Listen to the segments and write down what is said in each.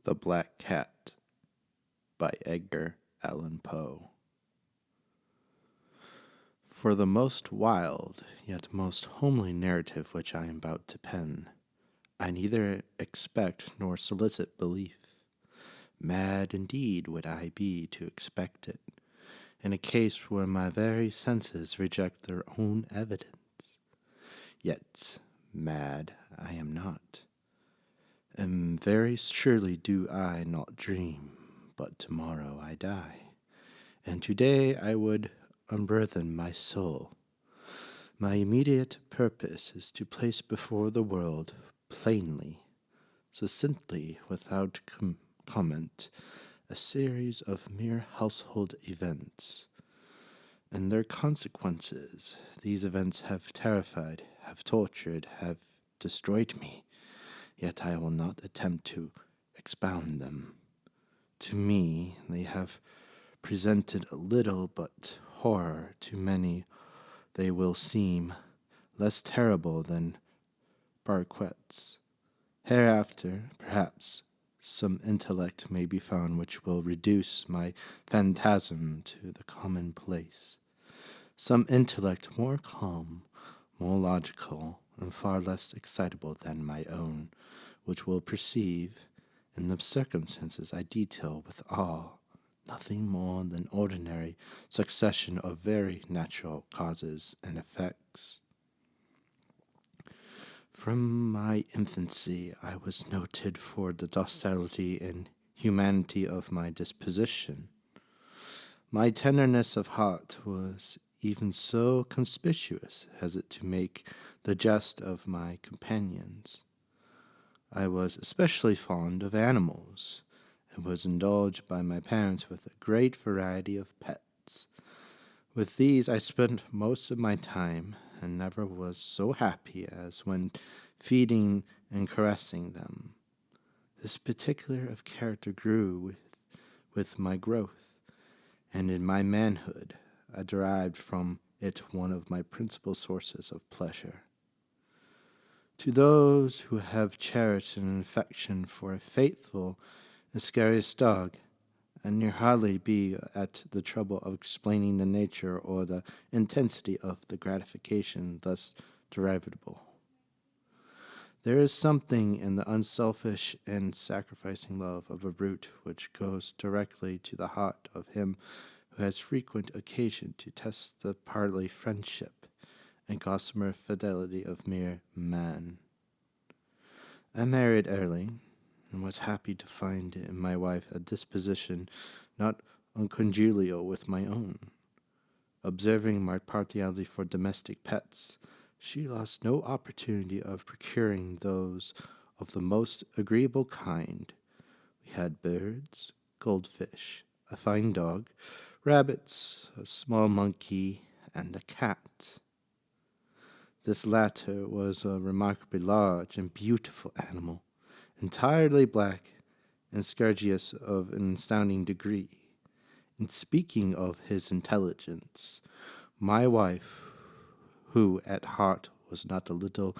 The Black Cat by Edgar Allan Poe. For the most wild, yet most homely narrative which I am about to pen, I neither expect nor solicit belief. Mad indeed would I be to expect it, in a case where my very senses reject their own evidence. Yet mad I am not, and very surely do I not dream, but tomorrow I die. And today I would unburthen my soul. My immediate purpose is to place before the world plainly, succinctly, without comment, a series of mere household events and their consequences. These events have terrified, have tortured, have destroyed me, yet I will not attempt to expound them. To me, they have presented a little but horror. To many they will seem less terrible than barquettes. Hereafter, perhaps, some intellect may be found which will reduce my phantasm to the commonplace. Some intellect more calm, more logical, and far less excitable than my own, which will perceive, in the circumstances I detail with awe, nothing more than ordinary succession of very natural causes and effects. From my infancy I was noted for the docility and humanity of my disposition. My tenderness of heart was even so conspicuous as it to make the jest of my companions. I was especially fond of animals, and was indulged by my parents with a great variety of pets. With these I spent most of my time, and never was so happy as when feeding and caressing them. This particular of character grew with my growth, and in my manhood I derived from it one of my principal sources of pleasure. To those who have cherished an affection for a faithful Iscariot's dog, I need hardly be at the trouble of explaining the nature or the intensity of the gratification thus derivable. There is something in the unselfish and sacrificing love of a brute which goes directly to the heart of him who has frequent occasion to test the partly friendship and gossamer fidelity of mere man. I married early, and was happy to find in my wife a disposition not uncongenial with my own. Observing my partiality for domestic pets, she lost no opportunity of procuring those of the most agreeable kind. We had birds, goldfish, a fine dog, rabbits, a small monkey, and a cat. This latter was a remarkably large and beautiful animal, entirely black, and scourgeous of an astounding degree. In speaking of his intelligence, my wife, who at heart was not a little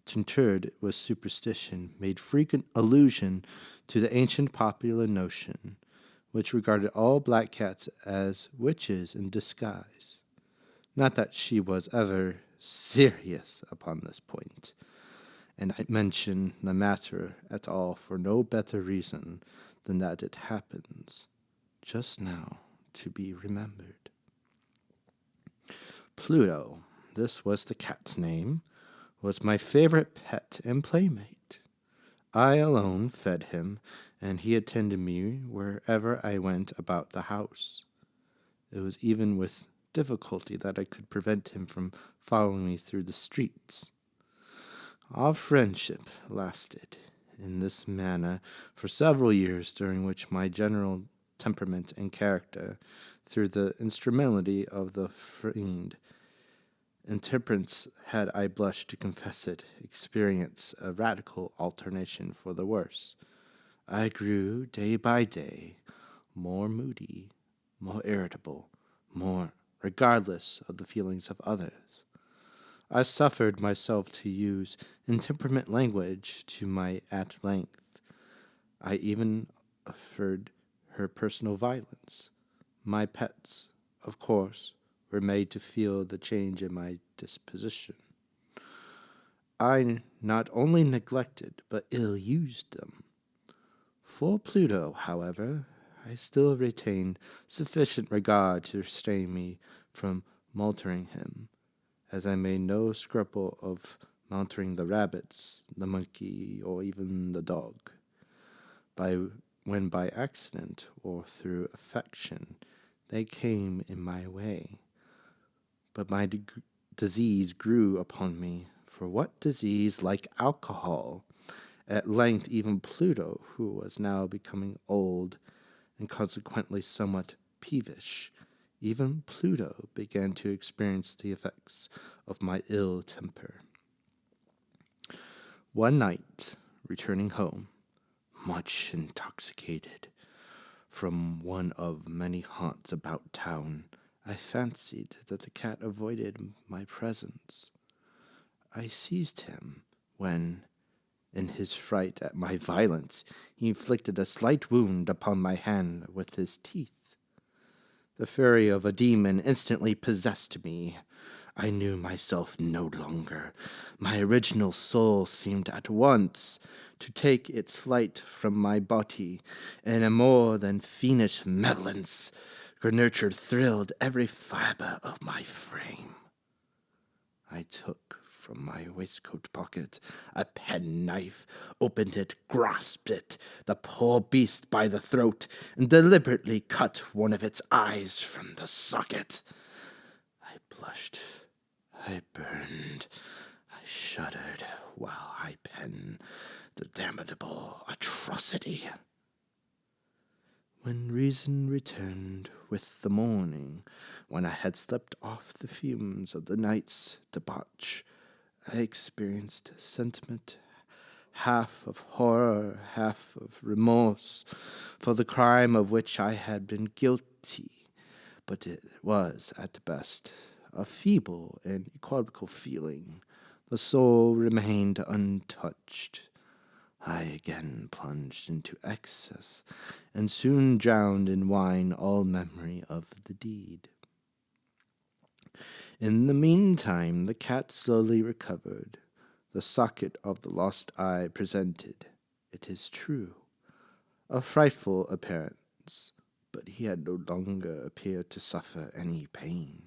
tinctured with superstition, made frequent allusion to the ancient popular notion, which regarded all black cats as witches in disguise. Not that she was ever serious upon this point, and I mention the matter at all for no better reason than that it happens just now to be remembered. Pluto, this was the cat's name, was my favorite pet and playmate. I alone fed him, and he attended me wherever I went about the house. It was even with difficulty that I could prevent him from following me through the streets. Our friendship lasted in this manner for several years, during which my general temperament and character, through the instrumentality of the fiend, intemperance, had I blushed to confess it, experienced a radical alternation for the worse. I grew day by day more moody, more irritable, more regardless of the feelings of others. I suffered myself to use intemperate language to my at length I even offered her personal violence. My pets, of course, were made to feel the change in my disposition. I not only neglected but ill used them. For Pluto, however, I still retained sufficient regard to restrain me from maltering him, as I made no scruple of maltering the rabbits, the monkey, or even the dog. When by accident or through affection they came in my way. But my disease grew upon me, for what disease like alcohol? At length even Pluto, who was now becoming old and consequently somewhat peevish, even Pluto began to experience the effects of my ill temper. One night, returning home, much intoxicated, from one of many haunts about town, I fancied that the cat avoided my presence. I seized him when, in his fright at my violence, he inflicted a slight wound upon my hand with his teeth. The fury of a demon instantly possessed me. I knew myself no longer. My original soul seemed at once to take its flight from my body, and a more than fiendish malevolence nurture thrilled every fibre of my frame. I took from my waistcoat pocket a penknife, opened it, grasped it, the poor beast by the throat, and deliberately cut one of its eyes from the socket. I blushed, I burned, I shuddered while I penned the damnable atrocity. When reason returned with the morning, when I had slept off the fumes of the night's debauch, I experienced a sentiment half of horror, half of remorse, for the crime of which I had been guilty, but it was, at best, a feeble and equivocal feeling. The soul remained untouched. I again plunged into excess, and soon drowned in wine all memory of the deed. In the meantime, the cat slowly recovered. The socket of the lost eye presented, it is true, a frightful appearance, but he had no longer appeared to suffer any pain.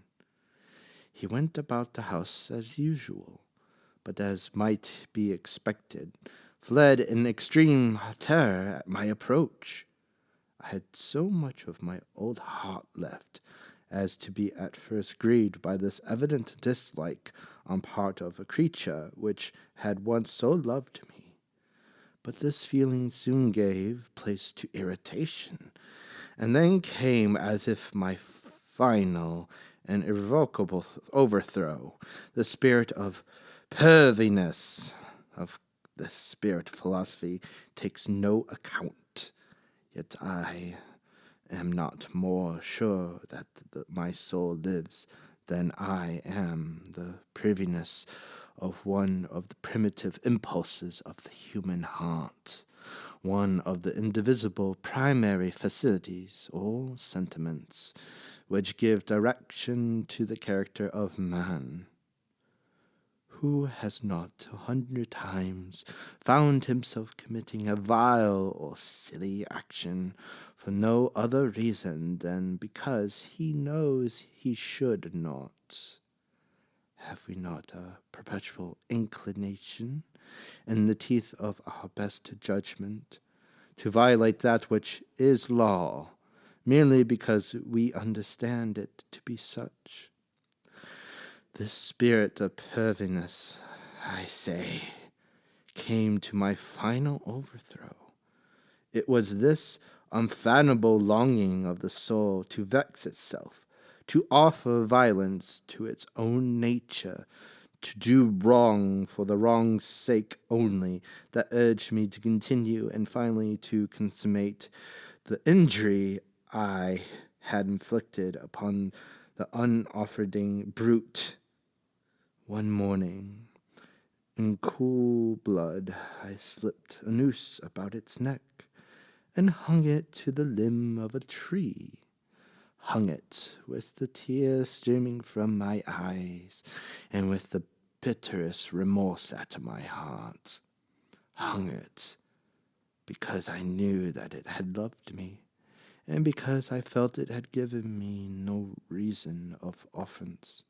He went about the house as usual, but as might be expected, fled in extreme terror at my approach. I had so much of my old heart left as to be at first grieved by this evident dislike on part of a creature which had once so loved me. But this feeling soon gave place to irritation, and then came, as if my final and irrevocable overthrow, the spirit of perviness. Of this spirit philosophy takes no account, yet I am not more sure that my soul lives than I am the priviness of one of the primitive impulses of the human heart, one of the indivisible primary facilities or sentiments which give direction to the character of man. Who has not 100 times found himself committing a vile or silly action for no other reason than because he knows he should not? Have we not a perpetual inclination, in the teeth of our best judgment, to violate that which is law, merely because we understand it to be such? This spirit of perviness, I say, came to my final overthrow. It was this unfathomable longing of the soul to vex itself, to offer violence to its own nature, to do wrong for the wrong's sake only, that urged me to continue and finally to consummate the injury I had inflicted upon the unoffending brute. One morning, in cool blood, I slipped a noose about its neck, and hung it to the limb of a tree. Hung it with the tears streaming from my eyes, and with the bitterest remorse at my heart. Hung it because I knew that it had loved me, and because I felt it had given me no reason of offense.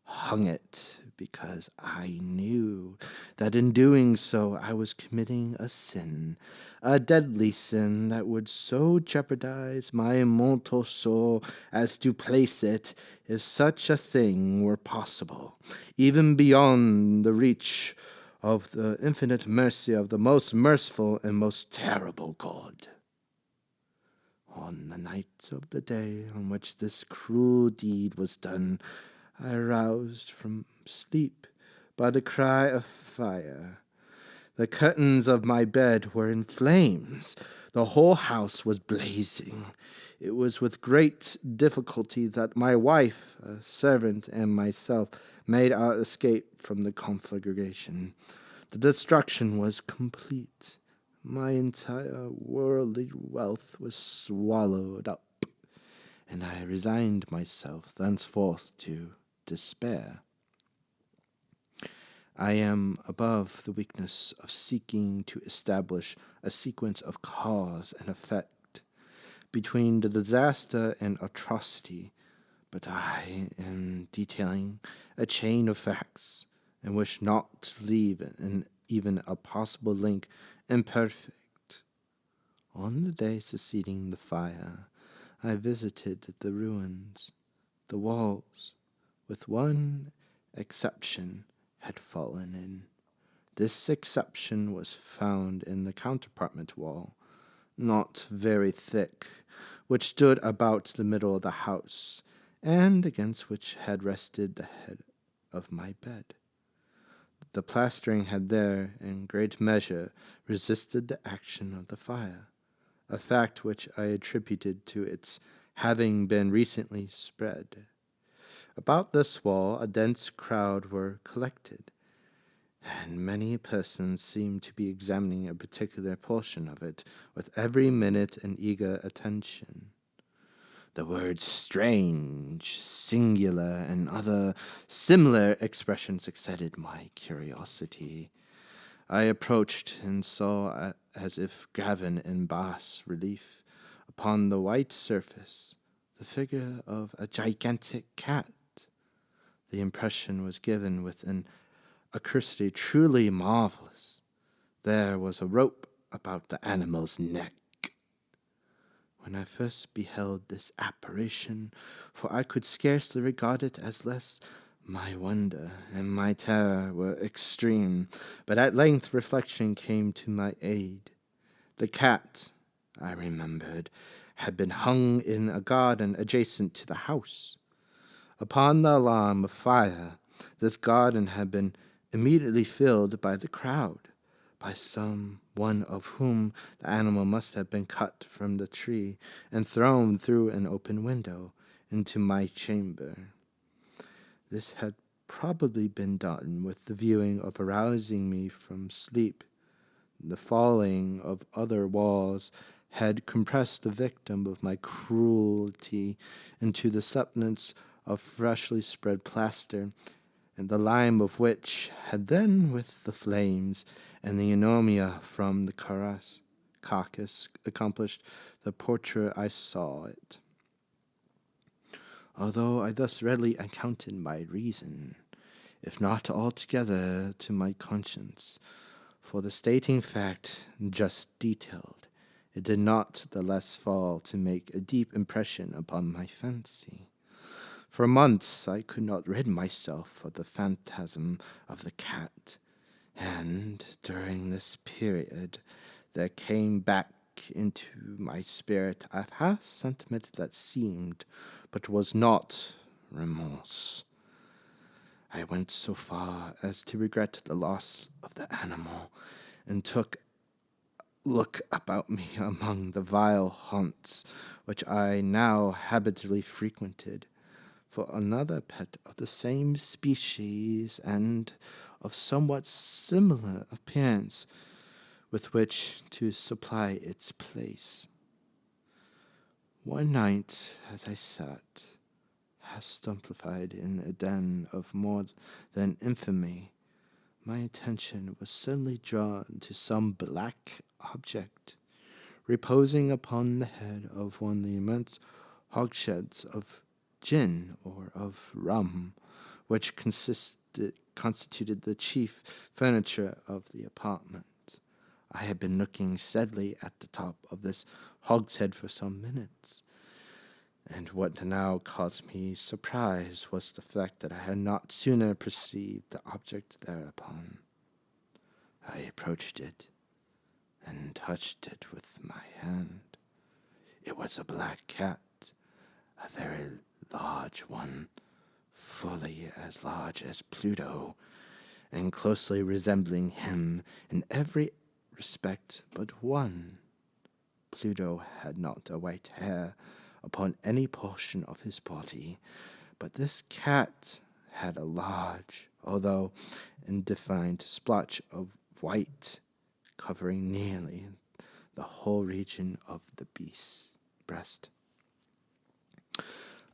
Hung it because I knew that in doing so I was committing a sin, a deadly sin that would so jeopardize my immortal soul as to place it, if such a thing were possible, even beyond the reach of the infinite mercy of the most merciful and most terrible God. On the night of the day on which this cruel deed was done, I aroused from sleep by the cry of fire. The curtains of my bed were in flames. The whole house was blazing. It was with great difficulty that my wife, a servant, and myself made our escape from the conflagration. The destruction was complete. My entire worldly wealth was swallowed up, and I resigned myself thenceforth to despair. I am above the weakness of seeking to establish a sequence of cause and effect between the disaster and atrocity, but I am detailing a chain of facts and wish not to leave even a possible link imperfect. On the day succeeding the fire, I visited the ruins. The walls, with one exception, had fallen in. This exception was found in the counterpartment wall, not very thick, which stood about the middle of the house, and against which had rested the head of my bed. The plastering had there, in great measure, resisted the action of the fire, a fact which I attributed to its having been recently spread. About this wall a dense crowd were collected, and many persons seemed to be examining a particular portion of it with every minute and eager attention. The words strange, singular, and other similar expressions excited my curiosity. I approached and saw, as if graven in bas relief upon the white surface, the figure of a gigantic cat. The impression was given with an accuracy truly marvelous. There was a rope about the animal's neck. When I first beheld this apparition, for I could scarcely regard it as less, my wonder and my terror were extreme, but at length reflection came to my aid. The cat, I remembered, had been hung in a garden adjacent to the house. Upon the alarm of fire, this garden had been immediately filled by the crowd, by some one of whom the animal must have been cut from the tree and thrown through an open window into my chamber. This had probably been done with the view of arousing me from sleep. The falling of other walls had compressed the victim of my cruelty into the substance of freshly spread plaster, and the lime of which had then, with the flames and the anomia from the carcass, accomplished the portrait I saw it. Although I thus readily accounted my reason, if not altogether to my conscience, for the stating fact just detailed, it did not the less fall to make a deep impression upon my fancy. For months I could not rid myself of the phantasm of the cat, and during this period there came back into my spirit a half sentiment that seemed, but was not, remorse. I went so far as to regret the loss of the animal, and took look about me among the vile haunts which I now habitually frequented, for another pet of the same species and of somewhat similar appearance, with which to supply its place. One night, as I sat, half stupefied in a den of more than infamy, my attention was suddenly drawn to some black object reposing upon the head of one of the immense hogsheads of gin or of rum, which constituted the chief furniture of the apartment. I had been looking steadily at the top of this hogshead for some minutes, and what now caused me surprise was the fact that I had not sooner perceived the object thereupon. I approached it and touched it with my hand. It was a black cat, a very large one, fully as large as Pluto, and closely resembling him in every respect but one. Pluto had not a white hair upon any portion of his body, but this cat had a large, although indefined, splotch of white, covering nearly the whole region of the beast's breast.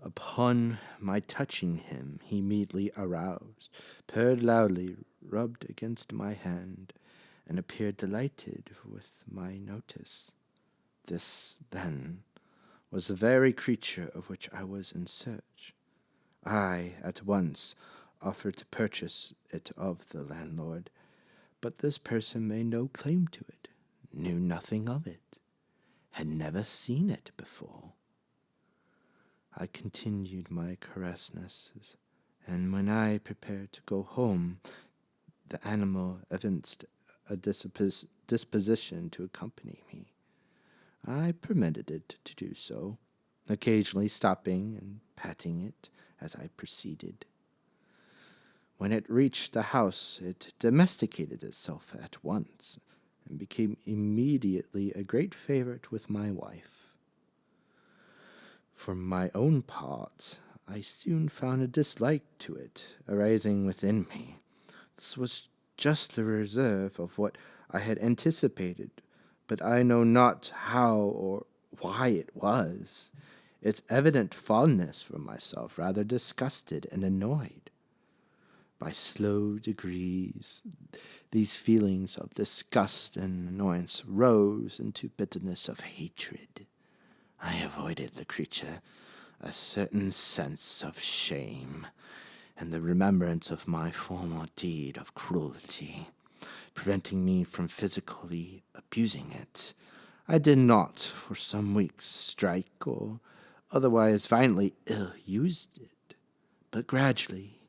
Upon my touching him, he immediately aroused, purred loudly, rubbed against my hand, and appeared delighted with my notice. This, then, was the very creature of which I was in search. I at once offered to purchase it of the landlord, but this person made no claim to it, knew nothing of it, had never seen it before. I continued my caresses, and when I prepared to go home, the animal evinced a disposition to accompany me. I permitted it to do so, occasionally stopping and patting it as I proceeded. When it reached the house, it domesticated itself at once, and became immediately a great favorite with my wife. For my own part, I soon found a dislike to it arising within me. This was just the reserve of what I had anticipated, but I know not how or why it was. Its evident fondness for myself rather disgusted and annoyed. By slow degrees, these feelings of disgust and annoyance rose into bitterness of hatred. I avoided the creature, a certain sense of shame, and the remembrance of my former deed of cruelty, preventing me from physically abusing it. I did not, for some weeks, strike or otherwise violently ill-used it, but gradually,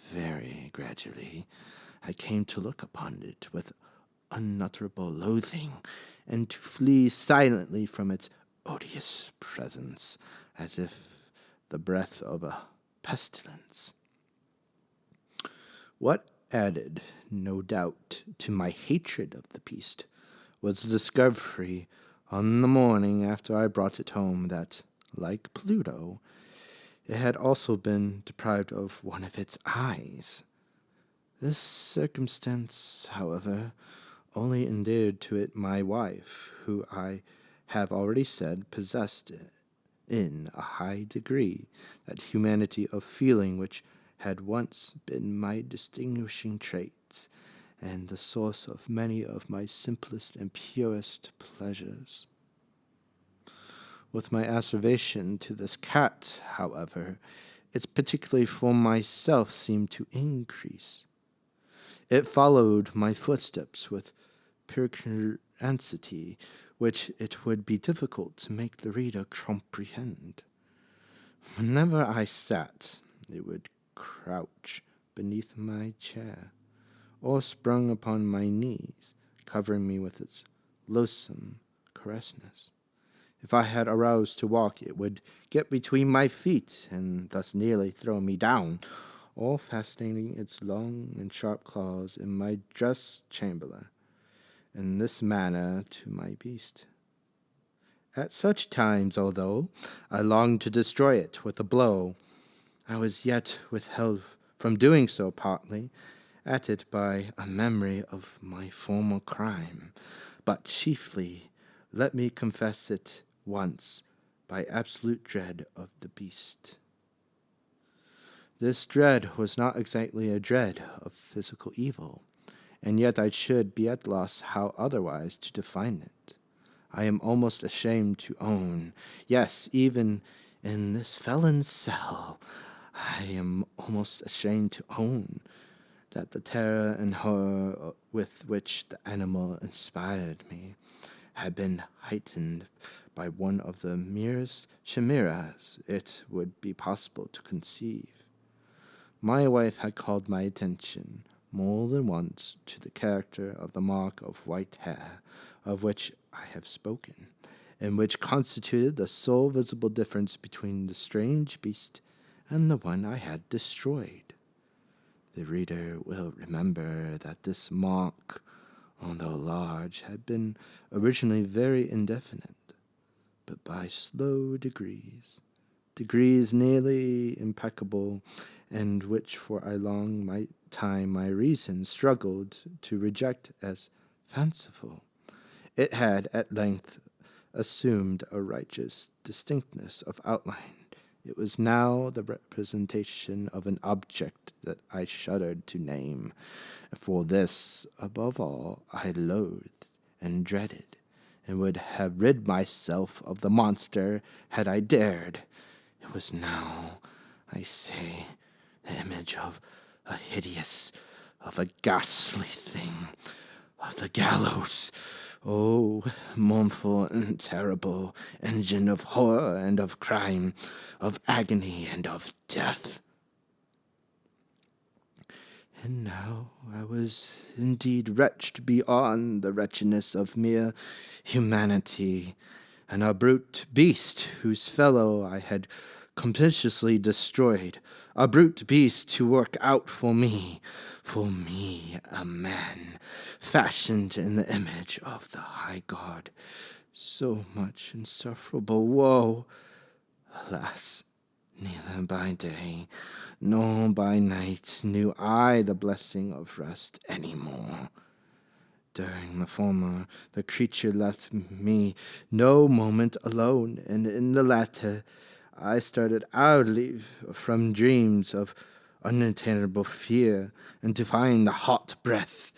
very gradually, I came to look upon it with unutterable loathing, and to flee silently from its odious presence, as if the breath of a pestilence. What added, no doubt, to my hatred of the beast was the discovery, on the morning after I brought it home, that, like Pluto, it had also been deprived of one of its eyes. This circumstance, however, only endeared to it my wife, who I have already said possessed in a high degree that humanity of feeling which had once been my distinguishing trait, and the source of many of my simplest and purest pleasures. With my asseveration to this cat, however, its particularly for myself seemed to increase. It followed my footsteps with pertinacity, which it would be difficult to make the reader comprehend. Whenever I sat, it would crouch beneath my chair, or sprung upon my knees, covering me with its loathsome caressness. If I had aroused to walk, it would get between my feet, and thus nearly throw me down, or fastening its long and sharp claws in my dress chamber, in this manner to my beast. At such times, although I longed to destroy it with a blow, I was yet withheld from doing so, partly at it by a memory of my former crime, but chiefly, let me confess it once, by absolute dread of the beast. This dread was not exactly a dread of physical evil, and yet I should be at loss how otherwise to define it. I am almost ashamed to own, yes, even in this felon's cell, I am almost ashamed to own that the terror and horror with which the animal inspired me had been heightened by one of the merest chimeras it would be possible to conceive. My wife had called my attention more than once to the character of the mark of white hair of which I have spoken, and which constituted the sole visible difference between the strange beast and the one I had destroyed. The reader will remember that this mark, although large, had been originally very indefinite, but by slow degrees nearly impeccable, and which for a long time my reason struggled to reject as fanciful, it had at length assumed a righteous distinctness of outline. It was now the representation of an object that I shuddered to name. For this, above all, I loathed and dreaded, and would have rid myself of the monster had I dared. It was now, I say, the image of a hideous, of a ghastly thing, of the gallows. Oh, mournful and terrible engine of horror and of crime, of agony and of death. And now I was indeed wretched beyond the wretchedness of mere humanity, and a brute beast whose fellow I had completely destroyed, a brute beast to work out for me, a man, fashioned in the image of the high God. So much insufferable woe! Alas, neither by day nor by night knew I the blessing of rest any more. During the former, the creature left me no moment alone, and in the latter, I started hourly from dreams of unattainable fear, and to find the hot breath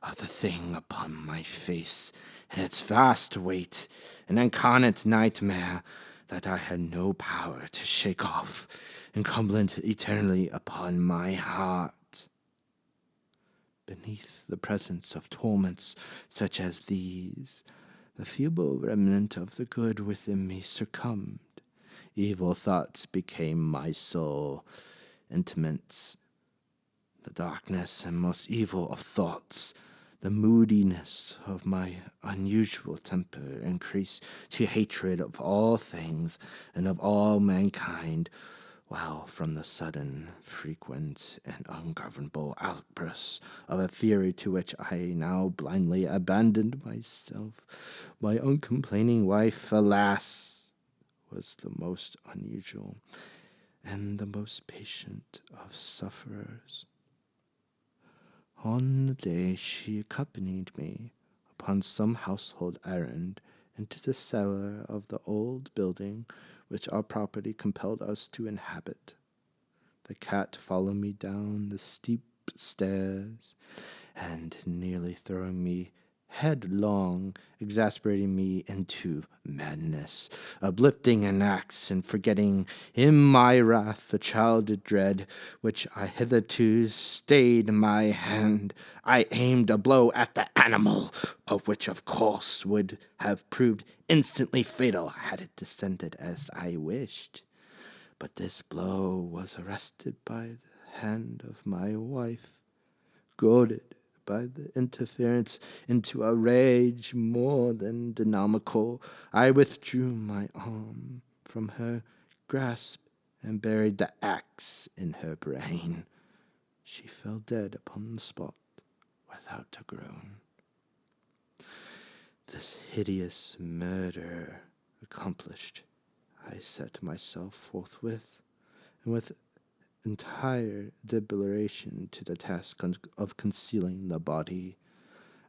of the thing upon my face, and its vast weight, an incarnate nightmare that I had no power to shake off, incumbent eternally upon my heart. Beneath the presence of torments such as these, the feeble remnant of the good within me succumbed. Evil thoughts became my sole intimates. The darkness and most evil of thoughts, the moodiness of my unusual temper increased to hatred of all things and of all mankind, while from the sudden, frequent, and ungovernable outbursts of a fury to which I now blindly abandoned myself, my uncomplaining wife, alas, was the most unusual and the most patient of sufferers. On the day she accompanied me upon some household errand into the cellar of the old building which our property compelled us to inhabit, the cat followed me down the steep stairs, and nearly throwing me headlong, exasperating me into madness, uplifting an axe and forgetting in my wrath the childhood dread which I hitherto stayed my hand, I aimed a blow at the animal, of which of course would have proved instantly fatal had it descended as I wished. But this blow was arrested by the hand of my wife, goaded by the interference into a rage more than dynamical. I withdrew my arm from her grasp and buried the axe in her brain. She fell dead upon the spot without a groan. This hideous murder accomplished, I set myself forthwith, and with entire deliberation, to the task of concealing the body.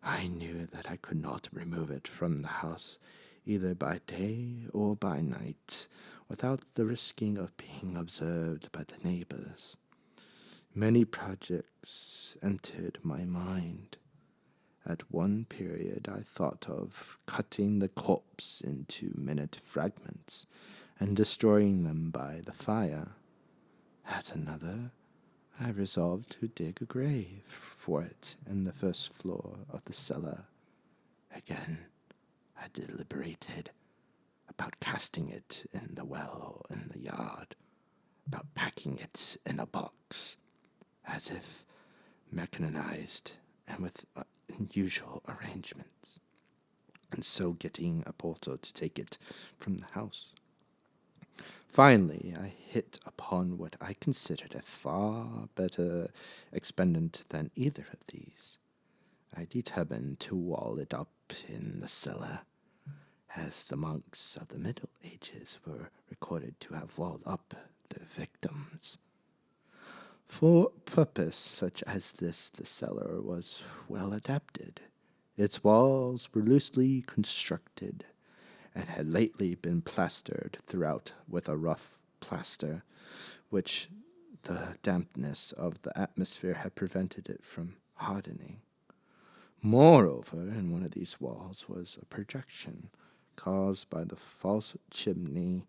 I knew that I could not remove it from the house, either by day or by night, without the risking of being observed by the neighbors. Many projects entered my mind. At one period I thought of cutting the corpse into minute fragments and destroying them by the fire. At another, I resolved to dig a grave for it in the first floor of the cellar. Again, I deliberated about casting it in the well in the yard, about packing it in a box, as if mechanized and with unusual arrangements, and so getting a porter to take it from the house. Finally, I hit upon what I considered a far better expedient than either of these. I determined to wall it up in the cellar, as the monks of the Middle Ages were recorded to have walled up their victims. For purpose such as this, the cellar was well adapted. Its walls were loosely constructed, and had lately been plastered throughout with a rough plaster, which the dampness of the atmosphere had prevented it from hardening. Moreover, in one of these walls was a projection caused by the false chimney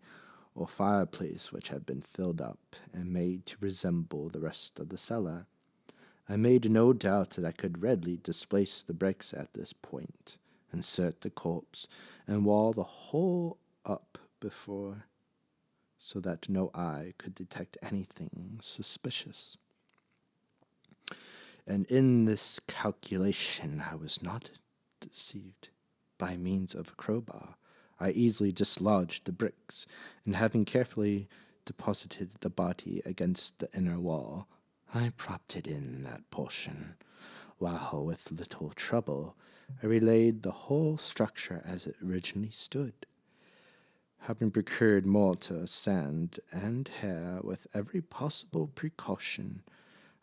or fireplace, which had been filled up and made to resemble the rest of the cellar. I made no doubt that I could readily displace the bricks at this point, insert the corpse, and wall the whole up before, so that no eye could detect anything suspicious. And in this calculation I was not deceived. By means of a crowbar, I easily dislodged the bricks, and having carefully deposited the body against the inner wall, I propped it in that portion, while with little trouble I relaid the whole structure as it originally stood. Having procured mortar, sand, and hair with every possible precaution,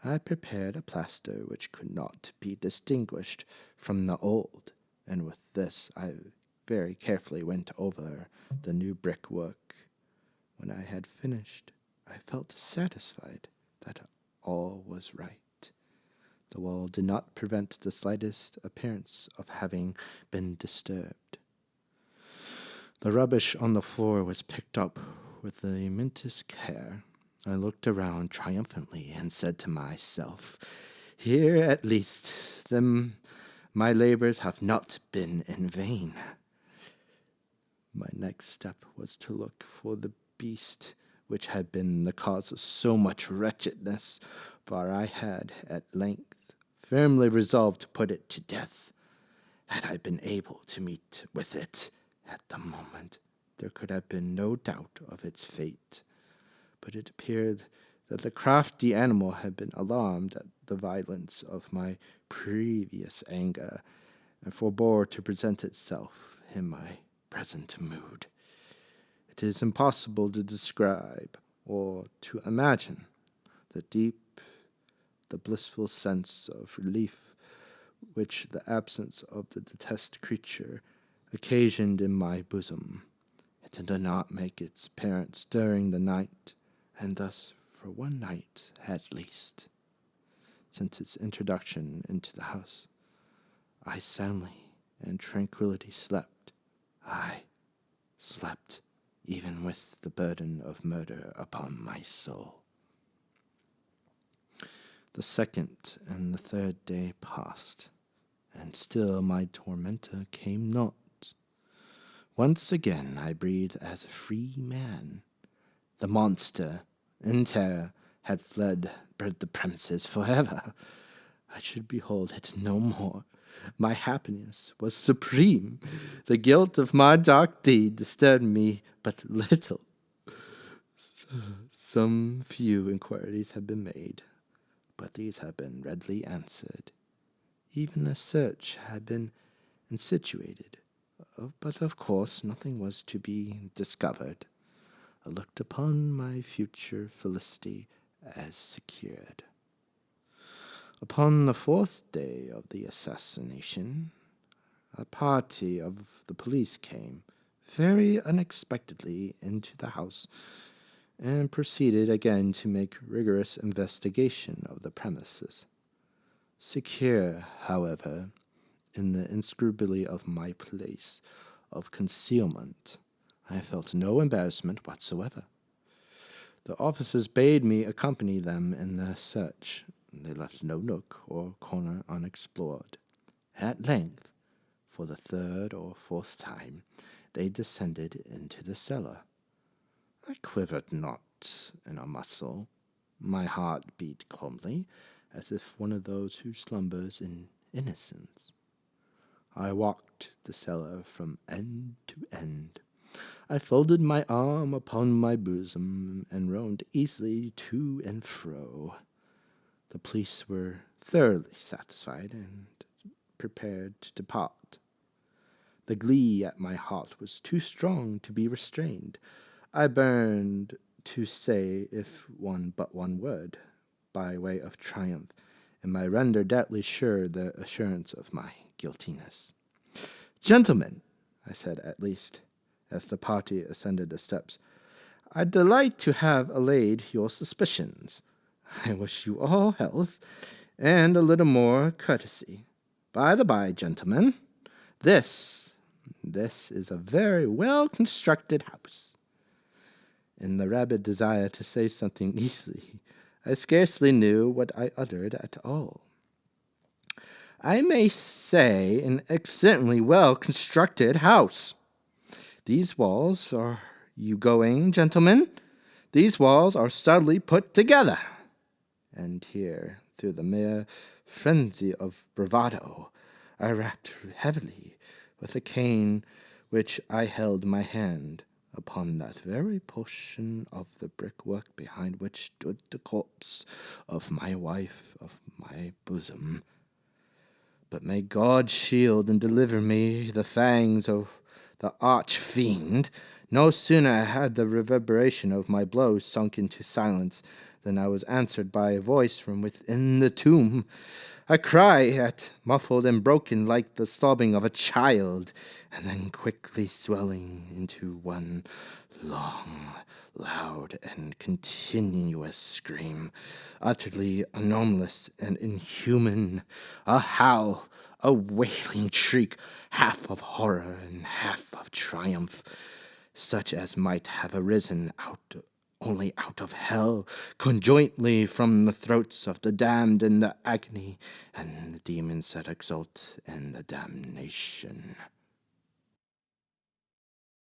I prepared a plaster which could not be distinguished from the old, and with this I very carefully went over the new brickwork. When I had finished, I felt satisfied that all was right. The wall did not prevent the slightest appearance of having been disturbed. The rubbish on the floor was picked up with the minutest care. I looked around triumphantly and said to myself, "Here at least my labors have not been in vain." My next step was to look for the beast which had been the cause of so much wretchedness, for I had at length firmly resolved to put it to death. Had I been able to meet with it at the moment, there could have been no doubt of its fate. But it appeared that the crafty animal had been alarmed at the violence of my previous anger, and forbore to present itself in my present mood. It is impossible to describe or to imagine the blissful sense of relief which the absence of the detested creature occasioned in my bosom. It did not make its appearance during the night, and thus for one night at least, since its introduction into the house, I soundly and tranquilly slept. I slept even with the burden of murder upon my soul. The second and the third day passed, and still my tormentor came not. Once again I breathed as a free man. The monster, in terror, had fled the premises forever. I should behold it no more. My happiness was supreme. The guilt of my dark deed disturbed me but little. Some few inquiries have been made, but these have been readily answered. Even a search had been instituted, but of course nothing was to be discovered. I looked upon my future felicity as secured. Upon the fourth day of the assassination, a party of the police came very unexpectedly into the house and proceeded again to make rigorous investigation of the premises. Secure, however, in the inscrutability of my place of concealment, I felt no embarrassment whatsoever. The officers bade me accompany them in their search. They left no nook or corner unexplored. At length, for the third or fourth time, they descended into the cellar. I quivered not in a muscle. My heart beat calmly, as if one of those who slumbers in innocence. I walked the cellar from end to end. I folded my arm upon my bosom and roamed easily to and fro. The police were thoroughly satisfied and prepared to depart. The glee at my heart was too strong to be restrained. I burned to say but one word, by way of triumph, and might render doubly sure the assurance of my guiltiness. "Gentlemen," I said at least, as the party ascended the steps, "I delight to have allayed your suspicions. I wish you all health, and a little more courtesy. By the by, gentlemen, this is a very well-constructed house." In the rabid desire to say something easily, I scarcely knew what I uttered at all. "I may say an excellently well-constructed house. These walls are you going, gentlemen? These walls are solidly put together." And here, through the mere frenzy of bravado, I rapped heavily with a cane which I held in my hand upon that very portion of the brickwork behind which stood the corpse of my wife of my bosom. But may God shield and deliver me the fangs of the arch-fiend. No sooner had the reverberation of my blows sunk into silence than I was answered by a voice from within the tomb. A cry, yet muffled and broken like the sobbing of a child, and then quickly swelling into one long, loud, and continuous scream, utterly anomalous and inhuman, a howl, a wailing shriek, half of horror and half of triumph, such as might have arisen only out of hell, conjointly from the throats of the damned in the agony, and the demons that exult in the damnation.